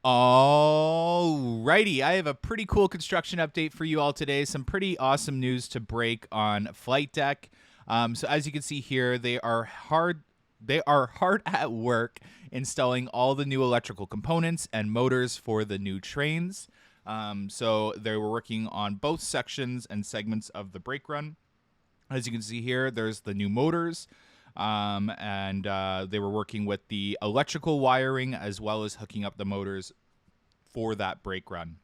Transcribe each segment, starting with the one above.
Alrighty, I have a pretty cool construction update for you all today. Some pretty awesome news to break on Flight Deck. So as you can see here, they are hard at work installing all the new electrical components and motors for the new trains. So they were working on both sections and segments of the brake run. As you can see here, there's the new motors. And they were working with the electrical wiring as well as hooking up the motors for that brake run.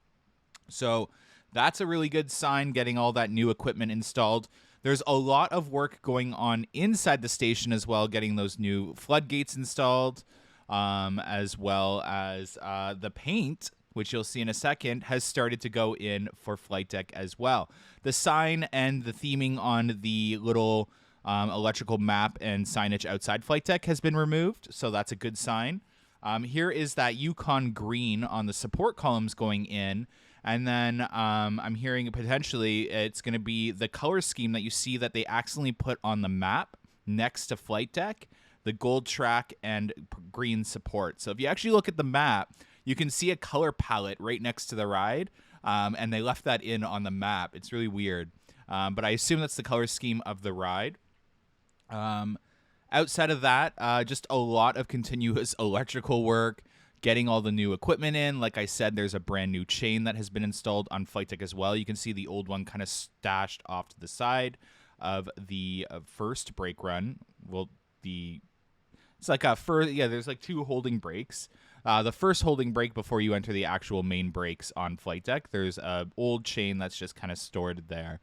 So that's a really good sign, getting all that new equipment installed. There's a lot of work going on inside the station as well, getting those new floodgates installed, as well as the paint, which you'll see in a second, has started to go in for Flight Deck as well. The sign and the theming on the little electrical map and signage outside Flight Deck has been removed, so that's a good sign. Here is that Yukon green on the support columns going in, and then I'm hearing potentially it's going to be the color scheme that you see that they accidentally put on the map next to Flight Deck, the gold track and green support. So if you actually look at the map, you can see a color palette right next to the ride, and they left that in on the map. It's really weird, but I assume that's the color scheme of the ride. Outside of that, just a lot of continuous electrical work, getting all the new equipment in. Like I said, there's a brand new chain that has been installed on Flight Deck as well. You can see the old one kind of stashed off to the side of the first brake run. Well, it's like there's like two holding brakes. The first holding brake before you enter the actual main brakes on Flight Deck, there's a old chain that's just kind of stored there.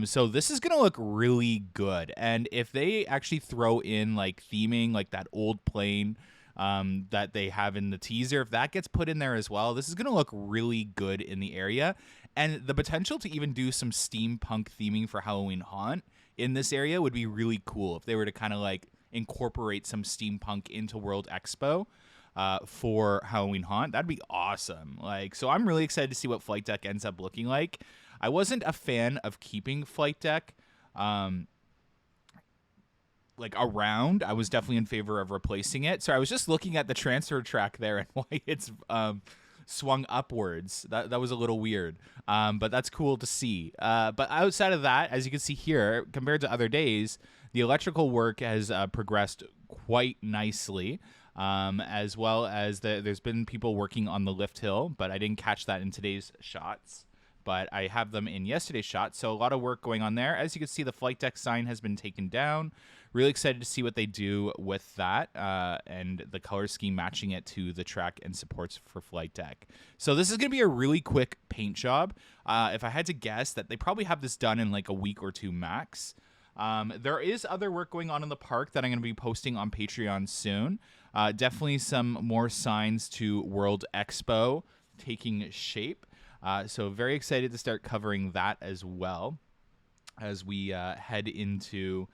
So this is going to look really good. And if they actually throw in like theming, like that old plane that they have in the teaser, if that gets put in there as well, this is going to look really good in the area. And the potential to even do some steampunk theming for Halloween Haunt in this area would be really cool if they were to kind of like incorporate some steampunk into World Expo for Halloween Haunt. That'd be awesome. So I'm really excited to see what Flight Deck ends up looking like. I wasn't a fan of keeping Flight Deck around. I was definitely in favor of replacing it. So I was just looking at the transfer track there and why it's swung upwards. That was a little weird, but that's cool to see. But outside of that, as you can see here, compared to other days, the electrical work has progressed quite nicely. As well as there's been people working on the lift hill, but I didn't catch that in today's shots. But I have them in yesterday's shot, so a lot of work going on there. As you can see, the Flight Deck sign has been taken down. Really excited to see what they do with that and the color scheme matching it to the track and supports for Flight Deck. So this is going to be a really quick paint job. If I had to guess, that they probably have this done in like a week or two max. There is other work going on in the park that I'm going to be posting on Patreon soon. Definitely some more signs to World Expo taking shape. So very excited to start covering that as well as we head into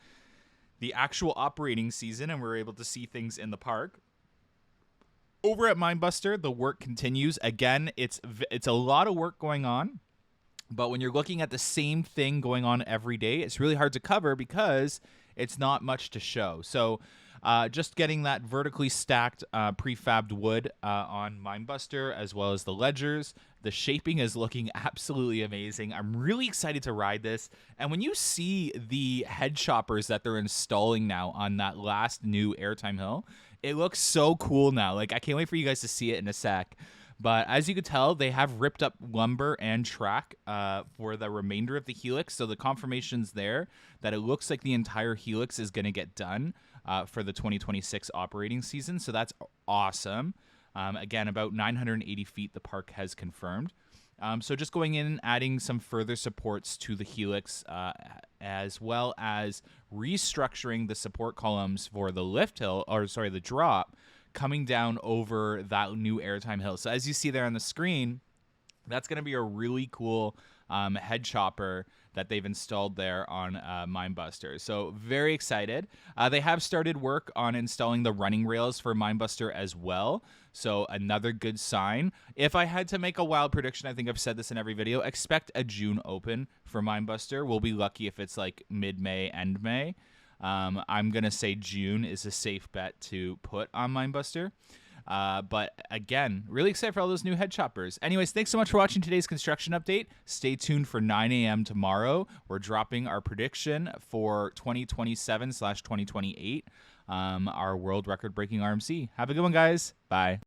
the actual operating season and we're able to see things in the park. Over at Minebuster, the work continues. Again, it's a lot of work going on, but when you're looking at the same thing going on every day, it's really hard to cover because it's not much to show. So just getting that vertically stacked prefabbed wood on Minebuster as well as the ledgers. The shaping is looking absolutely amazing. I'm really excited to ride this. And when you see the head choppers that they're installing now on that last new airtime hill, it looks so cool now. I can't wait for you guys to see it in a sec. But as you can tell, they have ripped up lumber and track for the remainder of the helix. So the confirmation's there that it looks like the entire helix is going to get done for the 2026 operating season. So that's awesome. Again, about 980 feet the park has confirmed. So just going in and adding some further supports to the helix, as well as restructuring the support columns for the the drop, coming down over that new airtime hill. So as you see there on the screen, that's going to be a really cool head chopper that they've installed there on Minebuster. So very excited. They have started work on installing the running rails for Minebuster as well. So another good sign. If I had to make a wild prediction, I think I've said this in every video, expect a June open for Minebuster. We'll be lucky if it's like mid-May, end May. I'm going to say June is a safe bet to put on Minebuster. But again, really excited for all those new head choppers. Anyways, thanks so much for watching today's construction update. Stay tuned for 9 a.m. tomorrow. We're dropping our prediction for 2027/2028, our world record breaking RMC. Have a good one, guys. Bye.